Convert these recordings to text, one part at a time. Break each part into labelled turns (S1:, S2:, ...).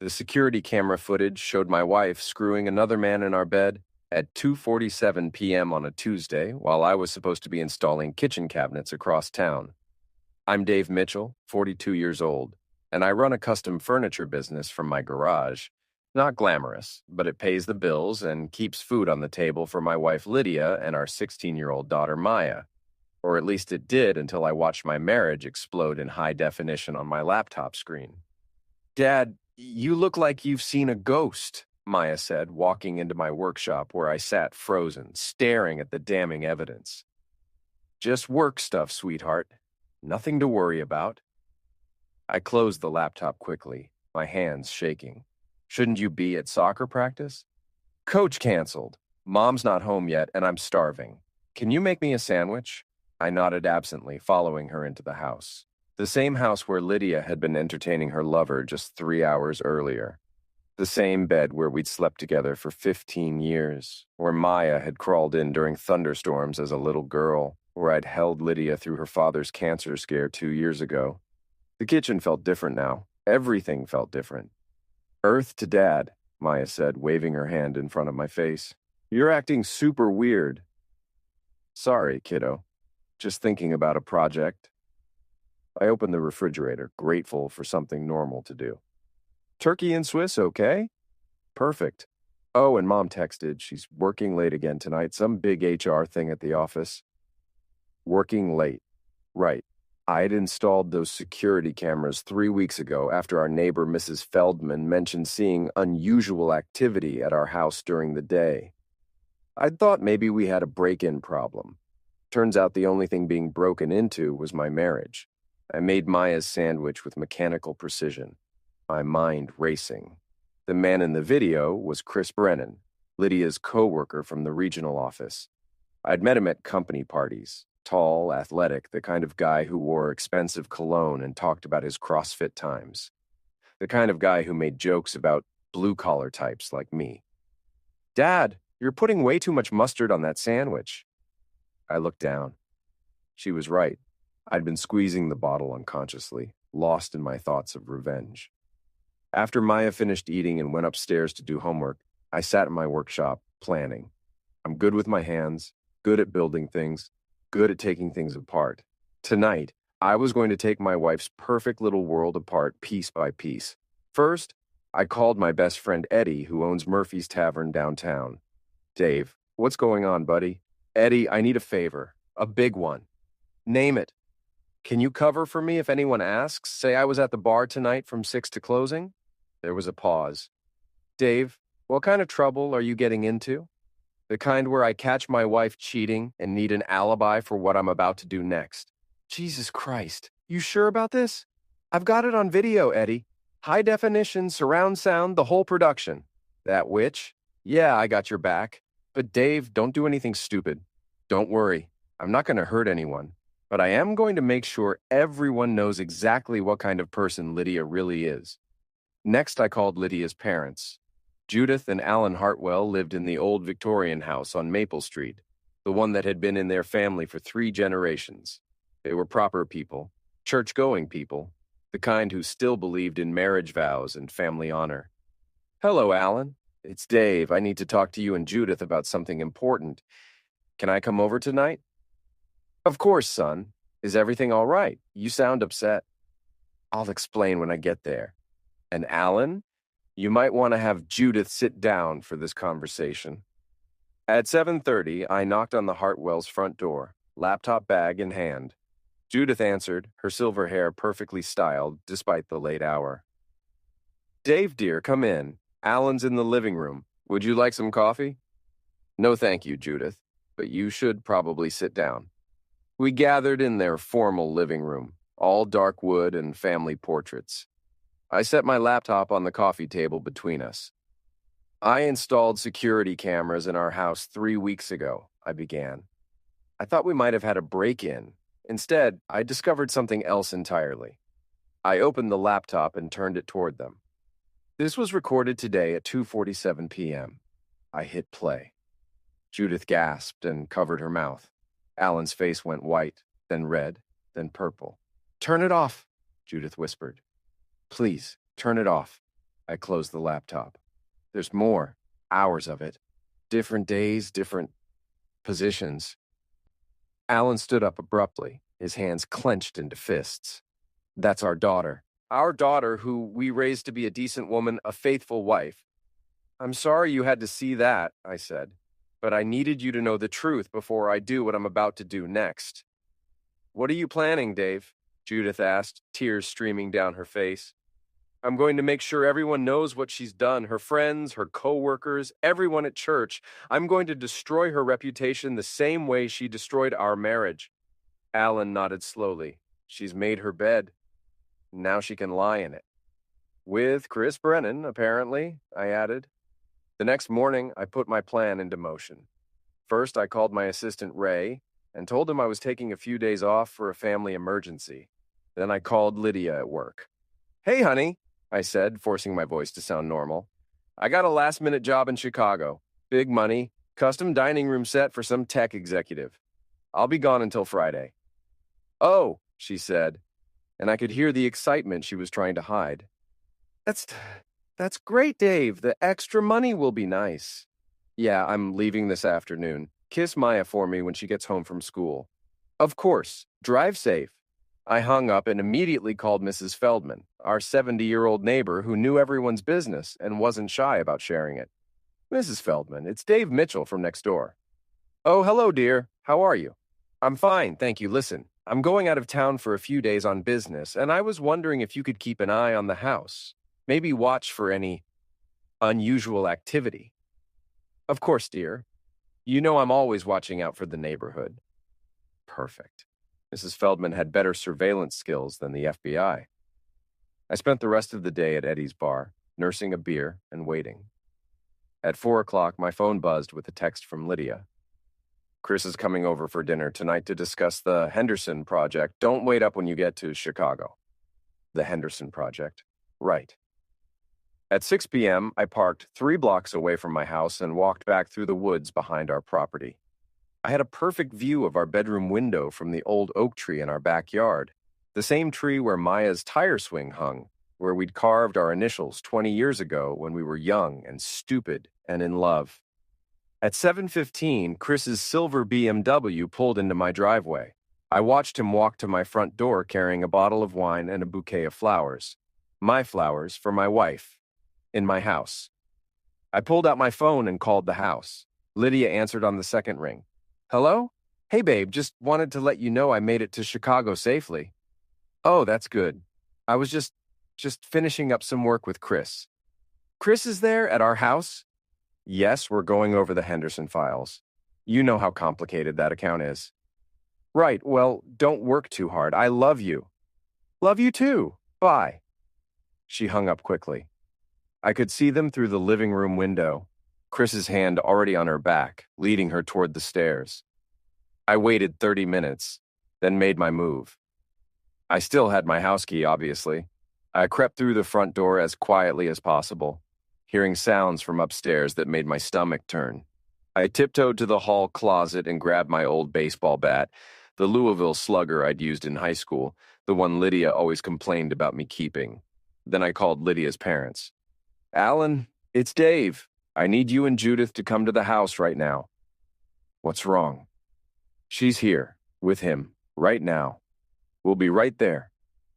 S1: The security camera footage showed my wife screwing another man in our bed at 2:47 p.m. on a Tuesday while I was supposed to be installing kitchen cabinets across town. I'm Dave Mitchell, 42 years old, and I run a custom furniture business from my garage. Not glamorous, but it pays the bills and keeps food on the table for my wife Lydia and our 16-year-old daughter Maya. Or at least it did until I watched my marriage explode in high definition on my laptop screen. "Dad, you look like you've seen a ghost," Maya said, walking into my workshop where I sat frozen, staring at the damning evidence. "Just work stuff, sweetheart. Nothing to worry about." I closed the laptop quickly, my hands shaking. "Shouldn't you be at soccer practice?" "Coach canceled. Mom's not home yet, and I'm starving. Can you make me a sandwich?" I nodded absently, following her into the house. The same house where Lydia had been entertaining her lover just 3 hours earlier. The same bed where we'd slept together for 15 years, where Maya had crawled in during thunderstorms as a little girl, where I'd held Lydia through her father's cancer scare 2 years ago. The kitchen felt different now. Everything felt different. "Earth to Dad," Maya said, waving her hand in front of my face. "You're acting super weird." "Sorry, kiddo. Just thinking about a project." I opened the refrigerator, grateful for something normal to do. "Turkey and Swiss, okay?" "Perfect. Oh, and Mom texted. She's working late again tonight, some big HR thing at the office." Working late. Right. I'd installed those security cameras 3 weeks ago after our neighbor Mrs. Feldman mentioned seeing unusual activity at our house during the day. I'd thought maybe we had a break-in problem. Turns out the only thing being broken into was my marriage. I made Maya's sandwich with mechanical precision, my mind racing. The man in the video was Chris Brennan, Lydia's co-worker from the regional office. I'd met him at company parties. Tall, athletic, the kind of guy who wore expensive cologne and talked about his CrossFit times. The kind of guy who made jokes about blue-collar types like me. "Dad, you're putting way too much mustard on that sandwich." I looked down. She was right. I'd been squeezing the bottle unconsciously, lost in my thoughts of revenge. After Maya finished eating and went upstairs to do homework, I sat in my workshop, planning. I'm good with my hands, good at building things, good at taking things apart. Tonight, I was going to take my wife's perfect little world apart piece by piece. First, I called my best friend Eddie, who owns Murphy's Tavern downtown. "Dave, what's going on, buddy?" "Eddie, I need a favor. A big one." "Name it." "Can you cover for me if anyone asks? Say I was at the bar tonight from 6 to closing?" There was a pause. "Dave, what kind of trouble are you getting into?" "The kind where I catch my wife cheating and need an alibi for what I'm about to do next." "Jesus Christ. You sure about this?" "I've got it on video, Eddie. High definition, surround sound, the whole production." "That witch?" "Yeah, I got your back. But Dave, don't do anything stupid. Don't worry. I'm not going to hurt anyone. But I am going to make sure everyone knows exactly what kind of person Lydia really is." Next, I called Lydia's parents. Judith and Alan Hartwell lived in the old Victorian house on Maple Street, the one that had been in their family for 3 generations. They were proper people, church-going people, the kind who still believed in marriage vows and family honor. "Hello, Alan. It's Dave. I need to talk to you and Judith about something important. Can I come over tonight?" "Of course, son. Is everything all right? You sound upset." "I'll explain when I get there." "And Alan, you might want to have Judith sit down for this conversation." At 7:30, I knocked on the Hartwell's front door, laptop bag in hand. Judith answered, her silver hair perfectly styled despite the late hour. "Dave, dear, come in. Alan's in the living room. Would you like some coffee?" "No, thank you, Judith, but you should probably sit down." We gathered in their formal living room, all dark wood and family portraits. I set my laptop on the coffee table between us. "I installed security cameras in our house 3 weeks ago," I began. "I thought we might have had a break-in. Instead, I discovered something else entirely." I opened the laptop and turned it toward them. "This was recorded today at 2:47 p.m. I hit play. Judith gasped and covered her mouth. Alan's face went white, then red, then purple. "Turn it off," Judith whispered. "Please, turn it off." I closed the laptop. There's more. Hours of it. Different days, different positions. Alan stood up abruptly, his hands clenched into fists. That's our daughter. Our daughter, who we raised to be a decent woman, a faithful wife. I'm sorry you had to see that, I said, but I needed you to know the truth before I do what I'm about to do next. What are you planning, Dave? Judith asked, tears streaming down her face. I'm going to make sure everyone knows what she's done, her friends, her co-workers, everyone at church. I'm going to destroy her reputation the same way she destroyed our marriage. Alan nodded slowly. She's made her bed. Now she can lie in it. With Chris Brennan, apparently, I added. The next morning, I put my plan into motion. First, I called my assistant Ray and told him I was taking a few days off for a family emergency. Then I called Lydia at work. Hey, honey, I said, forcing my voice to sound normal. I got a last-minute job in Chicago. Big money, custom dining room set for some tech executive. I'll be gone until Friday. Oh, she said, and I could hear the excitement she was trying to hide. That's great, Dave. The extra money will be nice. Yeah, I'm leaving this afternoon. Kiss Maya for me when she gets home from school. Of course. Drive safe. I hung up and immediately called Mrs. Feldman, our 70-year-old neighbor who knew everyone's business and wasn't shy about sharing it. Mrs. Feldman, it's Dave Mitchell from next door. Oh, hello, dear. How are you? I'm fine, thank you. Listen, I'm going out of town for a few days on business, and I was wondering if you could keep an eye on the house. Maybe watch for any unusual activity. Of course, dear. You know I'm always watching out for the neighborhood. Perfect. Mrs. Feldman had better surveillance skills than the FBI. I spent the rest of the day at Eddie's bar, nursing a beer and waiting. At 4 o'clock, my phone buzzed with a text from Lydia. Chris is coming over for dinner tonight to discuss the Henderson Project. Don't wait up when you get to Chicago. The Henderson Project. Right. At 6 p.m., I parked 3 blocks away from my house and walked back through the woods behind our property. I had a perfect view of our bedroom window from the old oak tree in our backyard, the same tree where Maya's tire swing hung, where we'd carved our initials 20 years ago when we were young and stupid and in love. At 7:15, Chris's silver BMW pulled into my driveway. I watched him walk to my front door carrying a bottle of wine and a bouquet of flowers. My flowers for my wife. In my house. I pulled out my phone and called the house. Lydia answered on the second ring. Hello? Hey, babe, just wanted to let you know I made it to Chicago safely. Oh, that's good. I was just finishing up some work with Chris. Chris is there at our house? Yes, we're going over the Henderson files. You know how complicated that account is. Right, well, don't work too hard. I love you. Love you too. Bye. She hung up quickly. I could see them through the living room window, Chris's hand already on her back, leading her toward the stairs. I waited 30 minutes, then made my move. I still had my house key, obviously. I crept through the front door as quietly as possible, hearing sounds from upstairs that made my stomach turn. I tiptoed to the hall closet and grabbed my old baseball bat, the Louisville Slugger I'd used in high school, the one Lydia always complained about me keeping. Then I called Lydia's parents. Alan, it's Dave. I need you and Judith to come to the house right now. What's wrong? She's here, with him, right now. We'll be right there.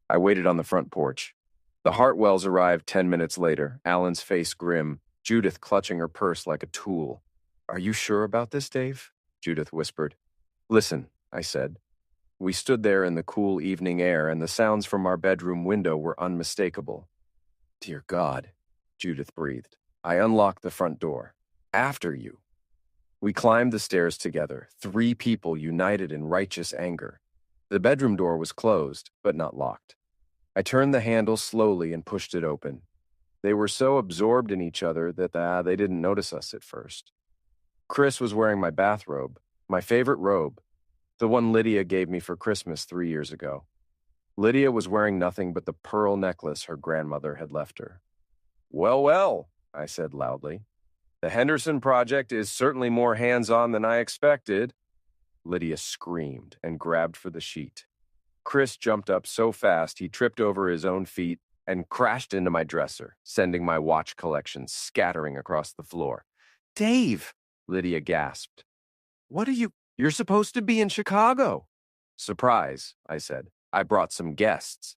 S1: I waited on the front porch. The Hartwells arrived 10 minutes later, Alan's face grim, Judith clutching her purse like a tool. Are you sure about this, Dave? Judith whispered. Listen, I said. We stood there in the cool evening air, and the sounds from our bedroom window were unmistakable. Dear God, Judith breathed. I unlocked the front door. After you. We climbed the stairs together, 3 people united in righteous anger. The bedroom door was closed, but not locked. I turned the handle slowly and pushed it open. They were so absorbed in each other that they didn't notice us at first. Chris was wearing my bathrobe, my favorite robe, the one Lydia gave me for Christmas 3 years ago. Lydia was wearing nothing but the pearl necklace her grandmother had left her. Well, well, I said loudly. The Henderson Project is certainly more hands-on than I expected. Lydia screamed and grabbed for the sheet. Chris jumped up so fast he tripped over his own feet, and crashed into my dresser, sending my watch collection scattering across the floor. Dave, Lydia gasped. What are you? You're supposed to be in Chicago. Surprise, I said. I brought some guests.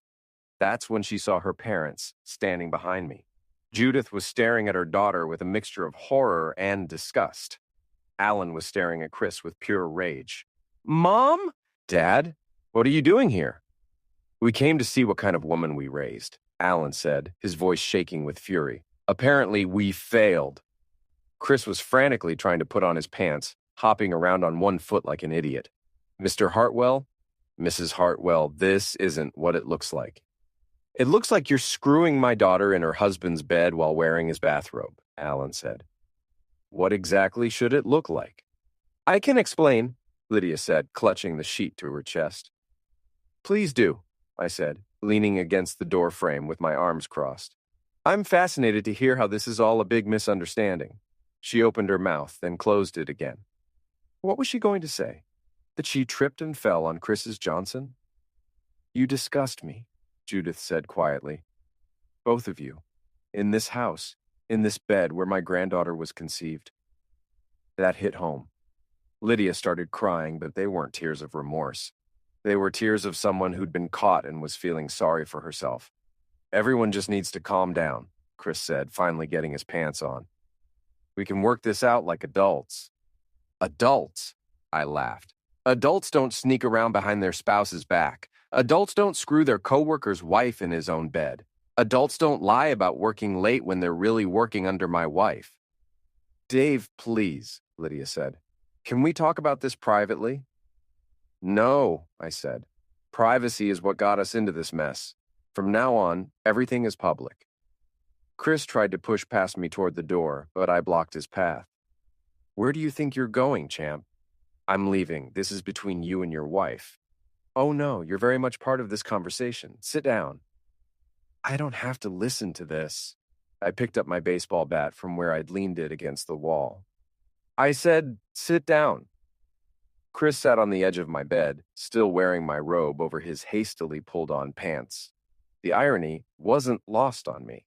S1: That's when she saw her parents standing behind me. Judith was staring at her daughter with a mixture of horror and disgust. Alan was staring at Chris with pure rage. Mom? Dad? What are you doing here? We came to see what kind of woman we raised, Alan said, his voice shaking with fury. Apparently, we failed. Chris was frantically trying to put on his pants, hopping around on one foot like an idiot. Mr. Hartwell? Mrs. Hartwell, this isn't what it looks like. It looks like you're screwing my daughter in her husband's bed while wearing his bathrobe, Alan said. What exactly should it look like? I can explain, Lydia said, clutching the sheet to her chest. Please do, I said, leaning against the door frame with my arms crossed. I'm fascinated to hear how this is all a big misunderstanding. She opened her mouth, then closed it again. What was she going to say? That she tripped and fell on Chris's Johnson? You disgust me, Judith said quietly. Both of you. In this house, in this bed where my granddaughter was conceived. That hit home. Lydia started crying, but they weren't tears of remorse. They were tears of someone who'd been caught and was feeling sorry for herself. Everyone just needs to calm down, Chris said, finally getting his pants on. We can work this out like adults. Adults? I laughed. Adults don't sneak around behind their spouse's back. Adults don't screw their coworker's wife in his own bed. Adults don't lie about working late when they're really working under my wife. Dave, please, Lydia said. Can we talk about this privately? No, I said. Privacy is what got us into this mess. From now on, everything is public. Chris tried to push past me toward the door, but I blocked his path. Where do you think you're going, champ? I'm leaving. This is between you and your wife. Oh no, you're very much part of this conversation. Sit down. I don't have to listen to this. I picked up my baseball bat from where I'd leaned it against the wall. I said, sit down. Chris sat on the edge of my bed, still wearing my robe over his hastily pulled-on pants. The irony wasn't lost on me.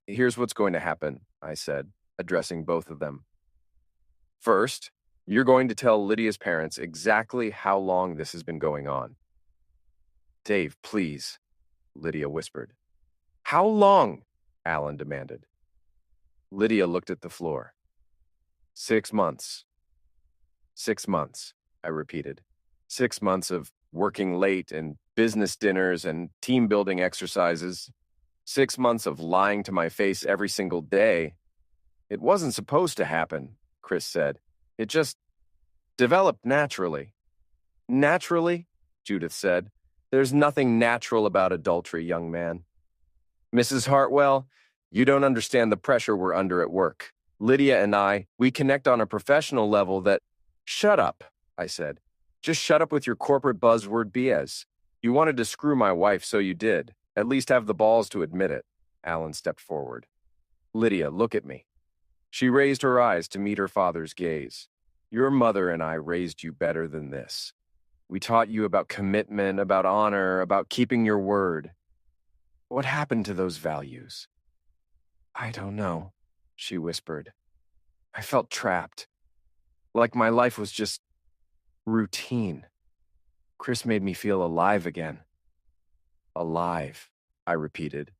S1: Here's what's going to happen, I said, addressing both of them. First, you're going to tell Lydia's parents exactly how long this has been going on. Dave, please, Lydia whispered. How long? Alan demanded. Lydia looked at the floor. 6 months. 6 months, I repeated. 6 months of working late and business dinners and team-building exercises. 6 months of lying to my face every single day. It wasn't supposed to happen, Chris said. It just developed naturally. Naturally? Judith said. There's nothing natural about adultery, young man. Mrs. Hartwell, you don't understand the pressure we're under at work. Lydia and I, we connect on a professional level that... Shut up, I said. Just shut up with your corporate buzzword BS. You wanted to screw my wife, so you did. At least have the balls to admit it. Alan stepped forward. Lydia, look at me. She raised her eyes to meet her father's gaze. Your mother and I raised you better than this. We taught you about commitment, about honor, about keeping your word. What happened to those values? I don't know, she whispered. I felt trapped. Like my life was just routine. Chris made me feel alive again. Alive, I repeated.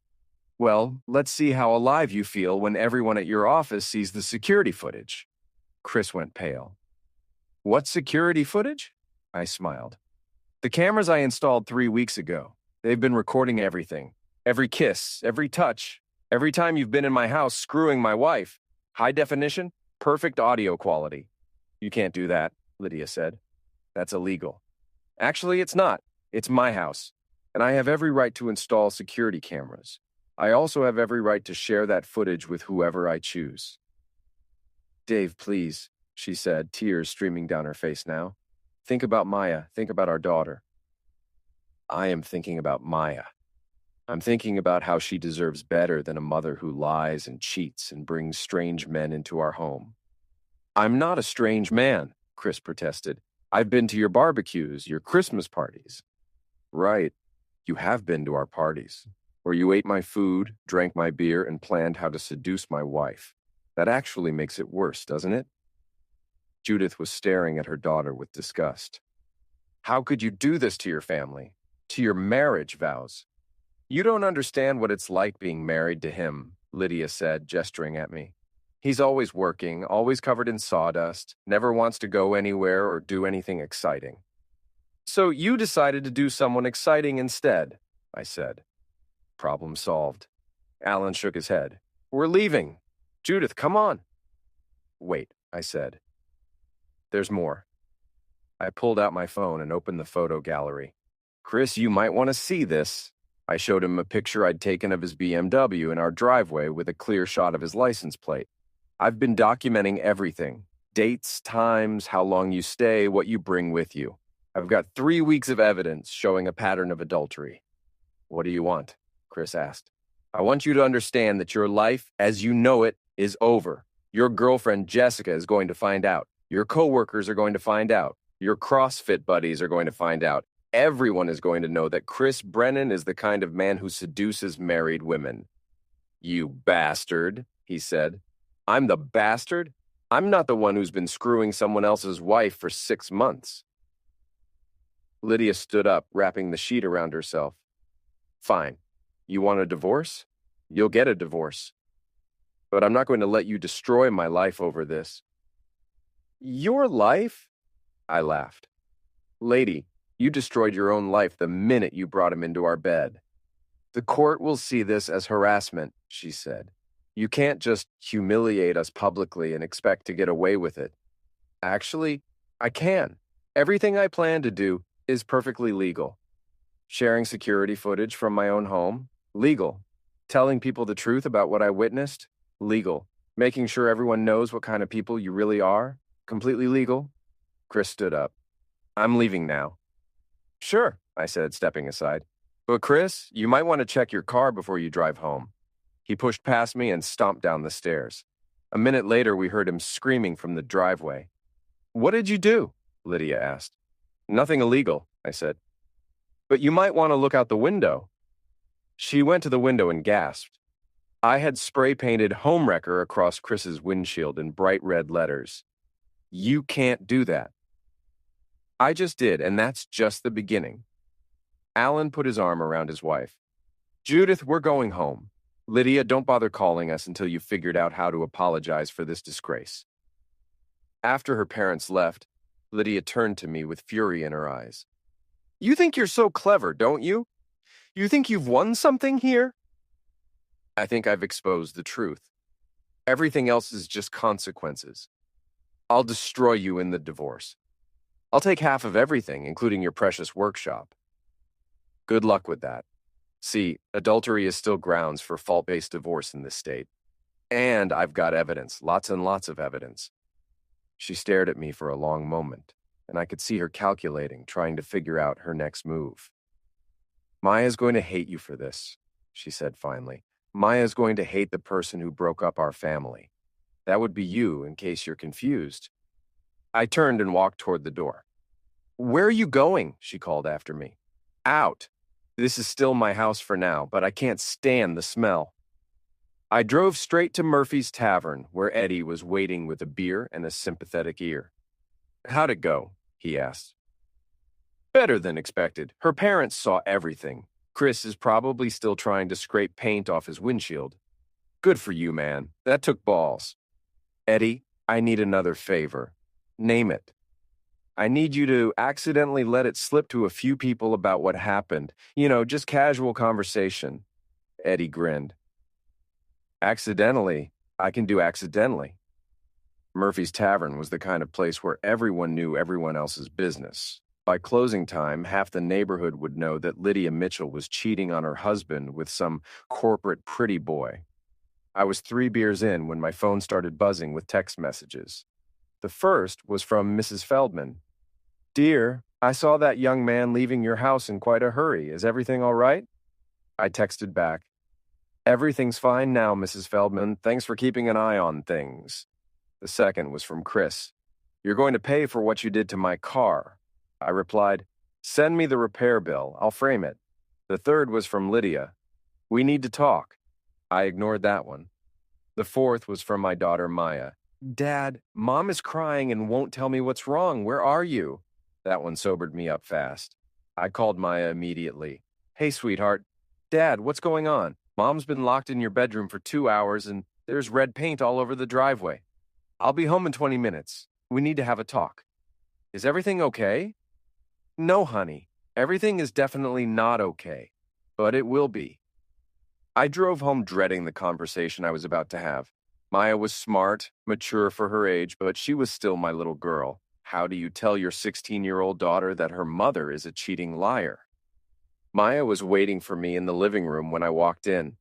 S1: Well, let's see how alive you feel when everyone at your office sees the security footage. Chris went pale. What security footage? I smiled. The cameras I installed 3 weeks ago. They've been recording everything. Every kiss, every touch, every time you've been in my house screwing my wife. High definition, perfect audio quality. You can't do that, Lydia said. That's illegal. Actually, it's not. It's my house, and I have every right to install security cameras. I also have every right to share that footage with whoever I choose. Dave, please, she said, tears streaming down her face now. Think about Maya. Think about our daughter. I am thinking about Maya. I'm thinking about how she deserves better than a mother who lies and cheats and brings strange men into our home. I'm not a strange man, Chris protested. I've been to your barbecues, your Christmas parties. Right. You have been to our parties. where you ate my food, drank my beer, and planned how to seduce my wife. That actually makes it worse, doesn't it? Judith was staring at her daughter with disgust. How could you do this to your family? To your marriage vows? You don't understand what it's like being married to him, Lydia said, gesturing at me. He's always working, always covered in sawdust, never wants to go anywhere or do anything exciting. So you decided to do someone exciting instead, I said. Problem solved. Alan shook his head. We're leaving. Judith, come on. Wait, I said. There's more. I pulled out my phone and opened the photo gallery. Chris, you might want to see this. I showed him a picture I'd taken of his BMW in our driveway with a clear shot of his license plate. I've been documenting everything. Dates, times, how long you stay, what you bring with you. I've got 3 weeks of evidence showing a pattern of adultery. What do you want? Chris asked. I want you to understand that your life, as you know it, is over. Your girlfriend, Jessica, is going to find out. Your coworkers are going to find out. Your CrossFit buddies are going to find out. Everyone is going to know that Chris Brennan is the kind of man who seduces married women. You bastard, he said. I'm the bastard? I'm not the one who's been screwing someone else's wife for 6 months. Lydia stood up, wrapping the sheet around herself. Fine. You want a divorce? You'll get a divorce. But I'm not going to let you destroy my life over this. Your life? I laughed. Lady, you destroyed your own life the minute you brought him into our bed. The court will see this as harassment, she said. You can't just humiliate us publicly and expect to get away with it. Actually, I can. Everything I plan to do is perfectly legal. Sharing security footage from my own home? Legal. Telling people the truth about what I witnessed? Legal. Making sure everyone knows what kind of people you really are? Completely legal. Chris stood up. I'm leaving now. Sure, I said, stepping aside. But Chris, you might want to check your car before you drive home. He pushed past me and stomped down the stairs. A minute later, we heard him screaming from the driveway. What did you do? Lydia asked. Nothing illegal, I said. But you might want to look out the window. She went to the window and gasped. I had spray-painted homewrecker across Chris's windshield in bright red letters. You can't do that. I just did, and that's just the beginning. Alan put his arm around his wife. Judith, we're going home. Lydia, don't bother calling us until you've figured out how to apologize for this disgrace. After her parents left, Lydia turned to me with fury in her eyes. You think you're so clever, don't you? You think you've won something here? I think I've exposed the truth. Everything else is just consequences. I'll destroy you in the divorce. I'll take half of everything, including your precious workshop. Good luck with that. See, adultery is still grounds for fault-based divorce in this state. And I've got evidence, lots and lots of evidence. She stared at me for a long moment, and I could see her calculating, trying to figure out her next move. Maya's going to hate you for this, she said finally. Maya's going to hate the person who broke up our family. That would be you, in case you're confused. I turned and walked toward the door. Where are you going? She called after me. Out. This is still my house for now, but I can't stand the smell. I drove straight to Murphy's Tavern, where Eddie was waiting with a beer and a sympathetic ear. How'd it go? He asked. Better than expected. Her parents saw everything. Chris is probably still trying to scrape paint off his windshield. Good for you, man. That took balls. Eddie, I need another favor. Name it. I need you to accidentally let it slip to a few people about what happened. You know, just casual conversation. Eddie grinned. Accidentally? I can do accidentally. Murphy's Tavern was the kind of place where everyone knew everyone else's business. By closing time, half the neighborhood would know that Lydia Mitchell was cheating on her husband with some corporate pretty boy. I was 3 beers in when my phone started buzzing with text messages. The first was from Mrs. Feldman. Dear, I saw that young man leaving your house in quite a hurry. Is everything all right? I texted back. Everything's fine now, Mrs. Feldman. Thanks for keeping an eye on things. The second was from Chris. You're going to pay for what you did to my car. I replied, send me the repair bill. I'll frame it. The third was from Lydia. We need to talk. I ignored that one. The fourth was from my daughter Maya. Dad, Mom is crying and won't tell me what's wrong. Where are you? That one sobered me up fast. I called Maya immediately. Hey, sweetheart. Dad, what's going on? Mom's been locked in your bedroom for 2 hours and there's red paint all over the driveway. I'll be home in 20 minutes. We need to have a talk. Is everything okay? No, honey. Everything is definitely not okay. But it will be. I drove home dreading the conversation I was about to have. Maya was smart, mature for her age, but she was still my little girl. How do you tell your 16-year-old daughter that her mother is a cheating liar? Maya was waiting for me in the living room when I walked in.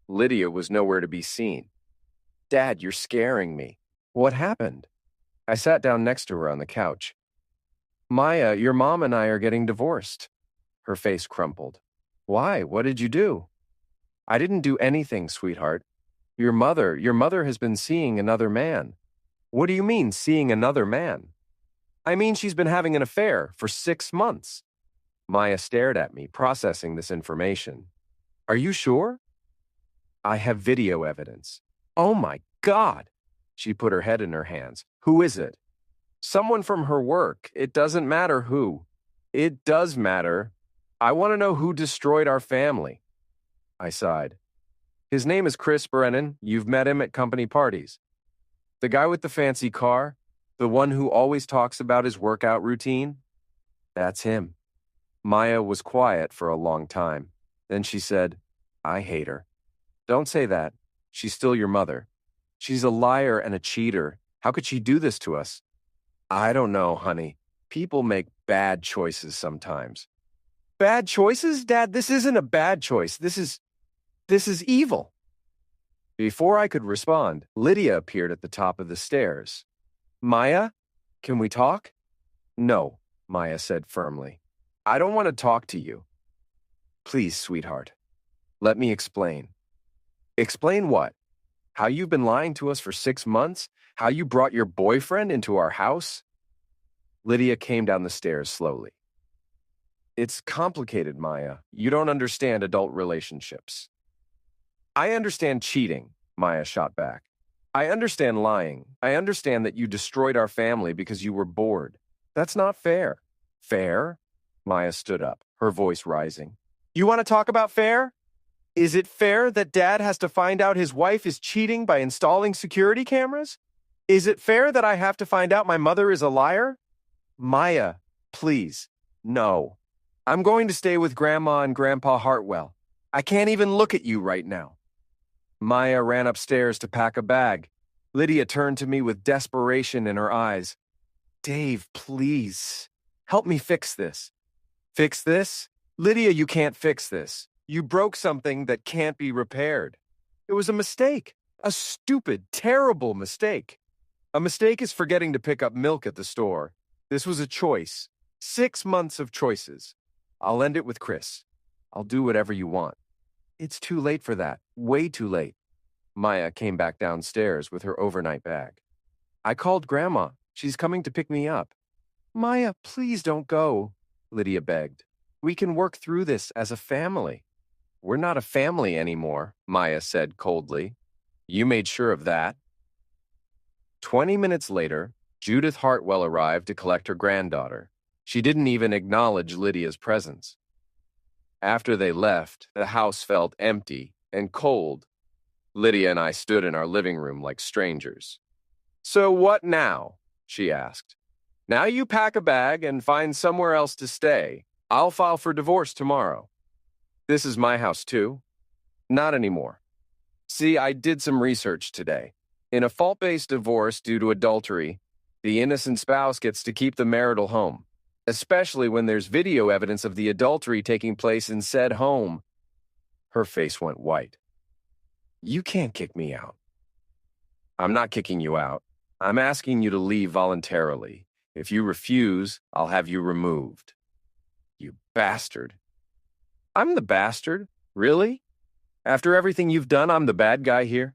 S1: Lydia was nowhere to be seen. Dad, you're scaring me. What happened? I sat down next to her on the couch. Maya, your mom and I are getting divorced. Her face crumpled. Why? What did you do? I didn't do anything, sweetheart. Your mother has been seeing another man. What do you mean, seeing another man? I mean, she's been having an affair for 6 months. Maya stared at me, processing this information. Are you sure? I have video evidence. Oh my God! She put her head in her hands. Who is it? Someone from her work. It doesn't matter who. It does matter. I want to know who destroyed our family. I sighed. His name is Chris Brennan. You've met him at company parties. The guy with the fancy car? The one who always talks about his workout routine? That's him. Maya was quiet for a long time. Then she said, I hate her. Don't say that. She's still your mother. She's a liar and a cheater. How could she do this to us? I don't know, honey. People make bad choices sometimes. Bad choices? Dad, this isn't a bad choice. This is evil. Before I could respond, Lydia appeared at the top of the stairs. Maya, can we talk? No, Maya said firmly. I don't want to talk to you. Please, sweetheart. Let me explain. Explain what? How you've been lying to us for 6 months? How you brought your boyfriend into our house? Lydia came down the stairs slowly. It's complicated, Maya. You don't understand adult relationships. I understand cheating, Maya shot back. I understand lying. I understand that you destroyed our family because you were bored. That's not fair. Fair? Maya stood up, her voice rising. You want to talk about fair? Is it fair that Dad has to find out his wife is cheating by installing security cameras? Is it fair that I have to find out my mother is a liar? Maya, please, no. I'm going to stay with Grandma and Grandpa Hartwell. I can't even look at you right now. Maya ran upstairs to pack a bag. Lydia turned to me with desperation in her eyes. Dave, please, help me fix this. Fix this? Lydia, you can't fix this. You broke something that can't be repaired. It was a mistake. A stupid, terrible mistake. A mistake is forgetting to pick up milk at the store. This was a choice. 6 months of choices. I'll end it with Chris. I'll do whatever you want. It's too late for that. Way too late. Maya came back downstairs with her overnight bag. I called Grandma. She's coming to pick me up. Maya, please don't go, Lydia begged. We can work through this as a family. We're not a family anymore, Maya said coldly. You made sure of that. 20 minutes later, Judith Hartwell arrived to collect her granddaughter. She didn't even acknowledge Lydia's presence. After they left, the house felt empty and cold. Lydia and I stood in our living room like strangers. So what now? She asked. Now you pack a bag and find somewhere else to stay. I'll file for divorce tomorrow. This is my house too. Not anymore. See, I did some research today. In a fault-based divorce due to adultery, the innocent spouse gets to keep the marital home, especially when there's video evidence of the adultery taking place in said home. Her face went white. You can't kick me out. I'm not kicking you out. I'm asking you to leave voluntarily. If you refuse, I'll have you removed. You bastard. I'm the bastard? Really? After everything you've done, I'm the bad guy here?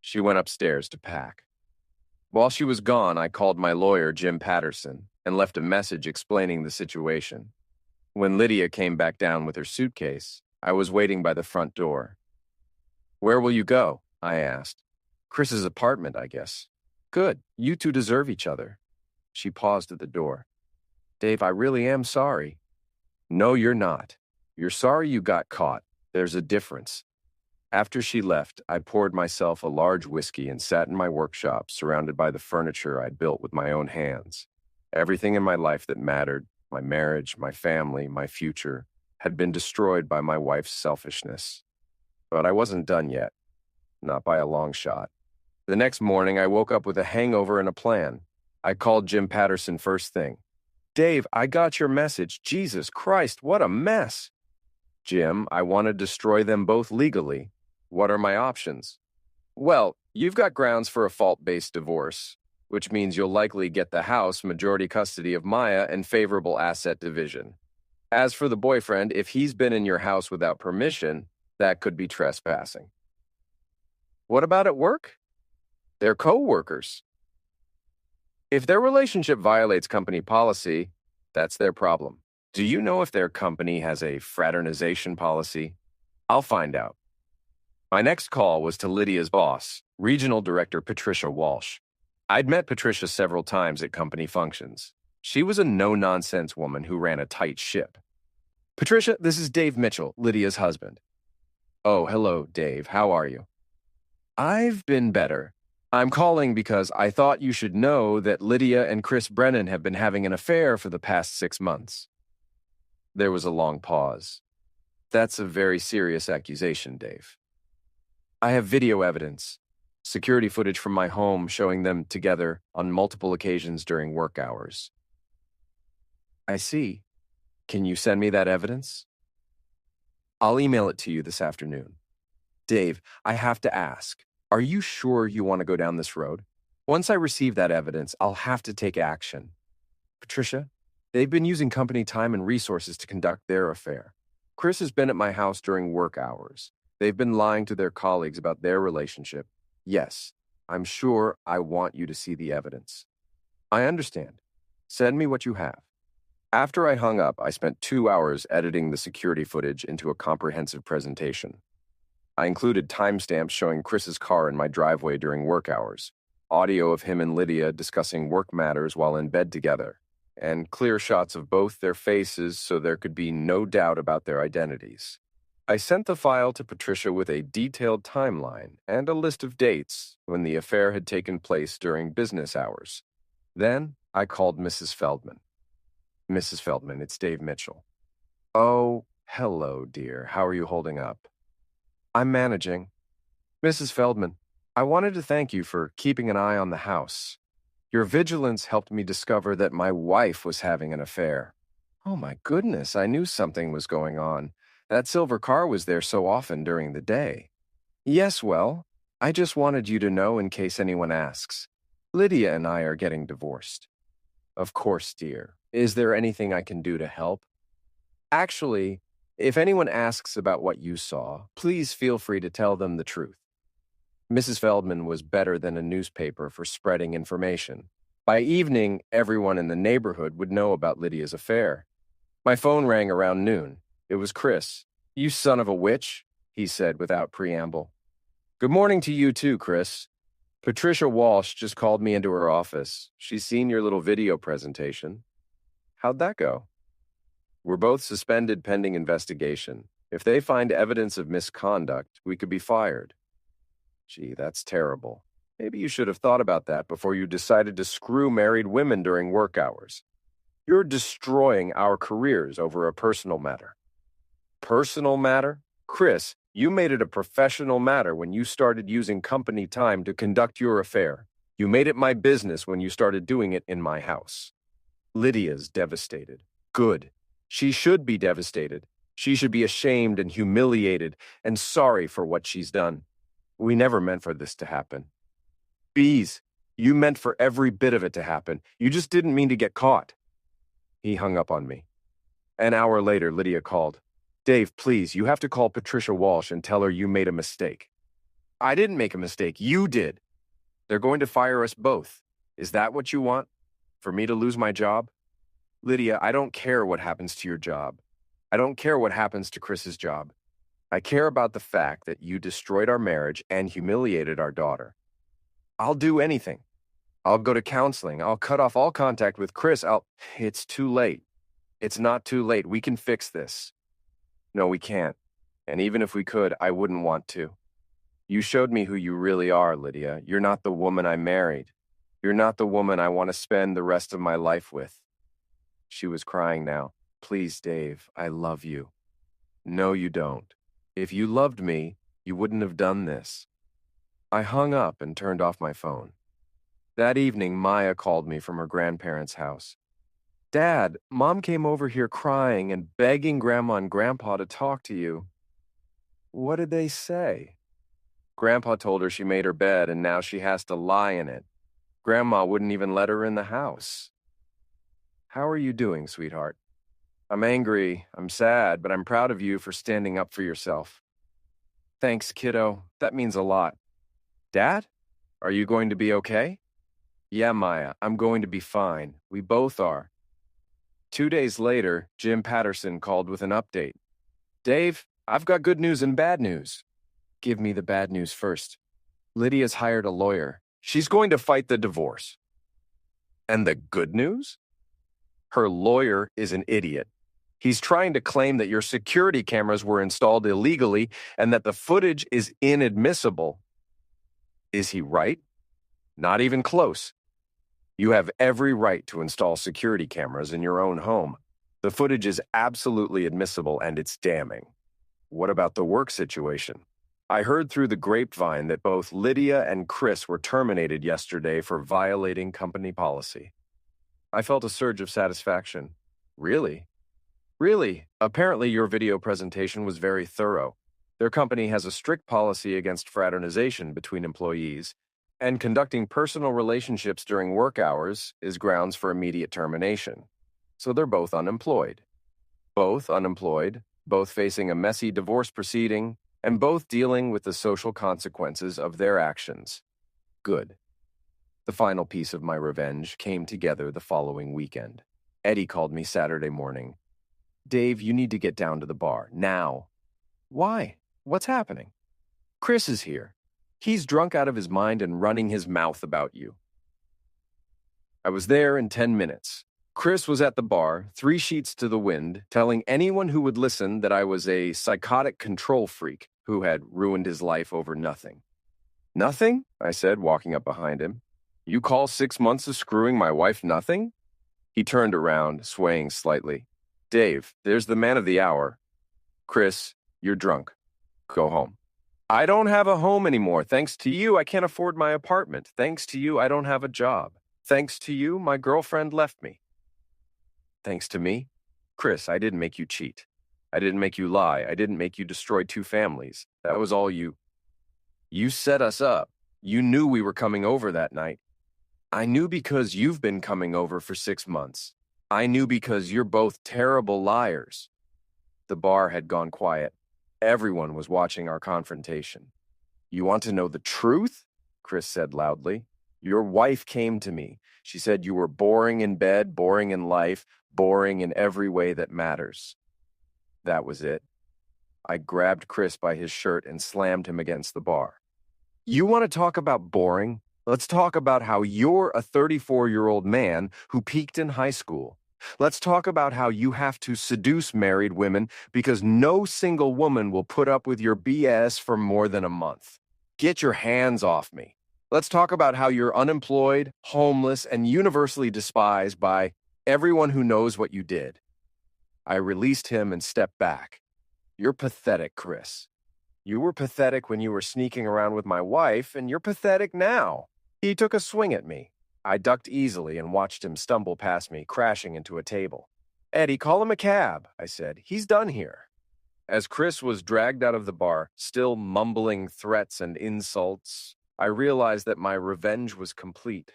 S1: She went upstairs to pack. While she was gone, I called my lawyer, Jim Patterson, and left a message explaining the situation. When Lydia came back down with her suitcase, I was waiting by the front door. Where will you go? I asked. Chris's apartment, I guess. Good. You two deserve each other. She paused at the door. Dave, I really am sorry. No, you're not. You're sorry you got caught. There's a difference. After she left, I poured myself a large whiskey and sat in my workshop, surrounded by the furniture I'd built with my own hands. Everything in my life that mattered, my marriage, my family, my future, had been destroyed by my wife's selfishness. But I wasn't done yet. Not by a long shot. The next morning, I woke up with a hangover and a plan. I called Jim Patterson first thing. Dave, I got your message. Jesus Christ, what a mess. Jim, I want to destroy them both legally. What are my options? Well, you've got grounds for a fault-based divorce, which means you'll likely get the house, majority custody of Maya, and favorable asset division. As for the boyfriend, if he's been in your house without permission, that could be trespassing. What about at work? They're co-workers. If their relationship violates company policy, that's their problem. Do you know if their company has a fraternization policy? I'll find out. My next call was to Lydia's boss, Regional Director Patricia Walsh. I'd met Patricia several times at company functions. She was a no-nonsense woman who ran a tight ship. Patricia, this is Dave Mitchell, Lydia's husband. Oh, hello, Dave. How are you? I've been better. I'm calling because I thought you should know that Lydia and Chris Brennan have been having an affair for the past 6 months. There was a long pause. That's a very serious accusation, Dave. I have video evidence, security footage from my home showing them together on multiple occasions during work hours. I see. Can you send me that evidence? I'll email it to you this afternoon. Dave, I have to ask. Are you sure you want to go down this road? Once I receive that evidence, I'll have to take action. Patricia, they've been using company time and resources to conduct their affair. Chris has been at my house during work hours. They've been lying to their colleagues about their relationship. Yes, I'm sure I want you to see the evidence. I understand. Send me what you have. After I hung up, I spent 2 hours editing the security footage into a comprehensive presentation. I included timestamps showing Chris's car in my driveway during work hours, audio of him and Lydia discussing work matters while in bed together, and clear shots of both their faces so there could be no doubt about their identities. I sent the file to Patricia with a detailed timeline and a list of dates when the affair had taken place during business hours. Then I called Mrs. Feldman. Mrs. Feldman, it's Dave Mitchell. Oh, hello, dear. How are you holding up? I'm managing. Mrs. Feldman, I wanted to thank you for keeping an eye on the house. Your vigilance helped me discover that my wife was having an affair. Oh my goodness, I knew something was going on. That silver car was there so often during the day. Yes, well, I just wanted you to know in case anyone asks. Lydia and I are getting divorced. Of course, dear. Is there anything I can do to help? Actually, if anyone asks about what you saw, please feel free to tell them the truth. Mrs. Feldman was better than a newspaper for spreading information. By evening, everyone in the neighborhood would know about Lydia's affair. My phone rang around noon. It was Chris. You son of a witch, he said without preamble. Good morning to you too, Chris. Patricia Walsh just called me into her office. She's seen your little video presentation. How'd that go? We're both suspended pending investigation. If they find evidence of misconduct, we could be fired. Gee, that's terrible. Maybe you should have thought about that before you decided to screw married women during work hours. You're destroying our careers over a personal matter. Personal matter? Chris, you made it a professional matter when you started using company time to conduct your affair. You made it my business when you started doing it in my house. Lydia's devastated. Good. She should be devastated. She should be ashamed and humiliated and sorry for what she's done. We never meant for this to happen. Bees, you meant for every bit of it to happen. You just didn't mean to get caught. He hung up on me. An hour later, Lydia called. Dave, please, you have to call Patricia Walsh and tell her you made a mistake. I didn't make a mistake. You did. They're going to fire us both. Is that what you want? For me to lose my job? Lydia, I don't care what happens to your job. I don't care what happens to Chris's job. I care about the fact that you destroyed our marriage and humiliated our daughter. I'll do anything. I'll go to counseling. I'll cut off all contact with Chris. It's too late. It's not too late. We can fix this. No, we can't. And even if we could, I wouldn't want to. You showed me who you really are, Lydia. You're not the woman I married. You're not the woman I want to spend the rest of my life with. She was crying now. Please, Dave, I love you. No, you don't. If you loved me, you wouldn't have done this. I hung up and turned off my phone. That evening, Maya called me from her grandparents' house. Dad, Mom came over here crying and begging Grandma and Grandpa to talk to you. What did they say? Grandpa told her she made her bed and now she has to lie in it. Grandma wouldn't even let her in the house. How are you doing, sweetheart? I'm angry, I'm sad, but I'm proud of you for standing up for yourself. Thanks, kiddo. That means a lot. Dad? Are you going to be okay? Yeah, Maya, I'm going to be fine. We both are. 2 days later, Jim Patterson called with an update. Dave, I've got good news and bad news. Give me the bad news first. Lydia's hired a lawyer. She's going to fight the divorce. And the good news? Her lawyer is an idiot. He's trying to claim that your security cameras were installed illegally and that the footage is inadmissible. Is he right? Not even close. You have every right to install security cameras in your own home. The footage is absolutely admissible and it's damning. What about the work situation? I heard through the grapevine that both Lydia and Chris were terminated yesterday for violating company policy. I felt a surge of satisfaction. Really? Really? Apparently your video presentation was very thorough. Their company has a strict policy against fraternization between employees, and conducting personal relationships during work hours is grounds for immediate termination. So they're both unemployed. Both unemployed, both facing a messy divorce proceeding, and both dealing with the social consequences of their actions. Good. The final piece of my revenge came together the following weekend. Eddie called me Saturday morning. Dave, you need to get down to the bar, now. Why? What's happening? Chris is here. He's drunk out of his mind and running his mouth about you. I was there in 10 minutes. Chris was at the bar, 3 sheets to the wind, telling anyone who would listen that I was a psychotic control freak who had ruined his life over nothing. Nothing? I said, walking up behind him. You call 6 months of screwing my wife nothing? He turned around, swaying slightly. Dave, there's the man of the hour. Chris, you're drunk. Go home. I don't have a home anymore. Thanks to you, I can't afford my apartment. Thanks to you, I don't have a job. Thanks to you, my girlfriend left me. Thanks to me? Chris, I didn't make you cheat. I didn't make you lie. I didn't make you destroy 2 families. That was all you. You set us up. You knew we were coming over that night. I knew because you've been coming over for 6 months. I knew because you're both terrible liars. The bar had gone quiet. Everyone was watching our confrontation. You want to know the truth? Chris said loudly. Your wife came to me. She said you were boring in bed, boring in life, boring in every way that matters. That was it. I grabbed Chris by his shirt and slammed him against the bar. You want to talk about boring? Let's talk about how you're a 34-year-old man who peaked in high school. Let's talk about how you have to seduce married women because no single woman will put up with your BS for more than a month. Get your hands off me. Let's talk about how you're unemployed, homeless, and universally despised by everyone who knows what you did. I released him and stepped back. You're pathetic, Chris. You were pathetic when you were sneaking around with my wife, and you're pathetic now. He took a swing at me. I ducked easily and watched him stumble past me, crashing into a table. Eddie, call him a cab, I said. He's done here. As Chris was dragged out of the bar, still mumbling threats and insults, I realized that my revenge was complete.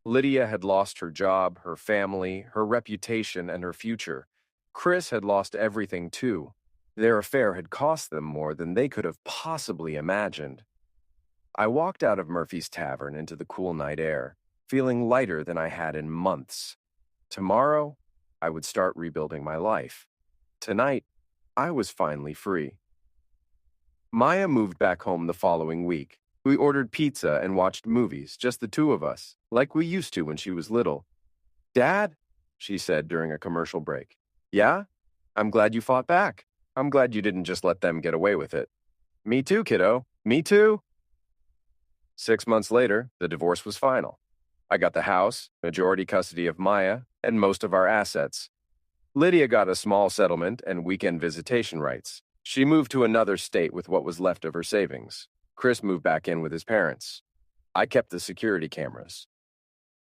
S1: Lydia had lost her job, her family, her reputation, and her future. Chris had lost everything, too. Their affair had cost them more than they could have possibly imagined. I walked out of Murphy's Tavern into the cool night air, feeling lighter than I had in months. Tomorrow, I would start rebuilding my life. Tonight, I was finally free. Maya moved back home the following week. We ordered pizza and watched movies, just the two of us, like we used to when she was little. Dad, she said during a commercial break. Yeah? I'm glad you fought back. I'm glad you didn't just let them get away with it. Me too, kiddo. Me too. 6 months later, the divorce was final. I got the house, majority custody of Maya, and most of our assets. Lydia got a small settlement and weekend visitation rights. She moved to another state with what was left of her savings. Chris moved back in with his parents. I kept the security cameras.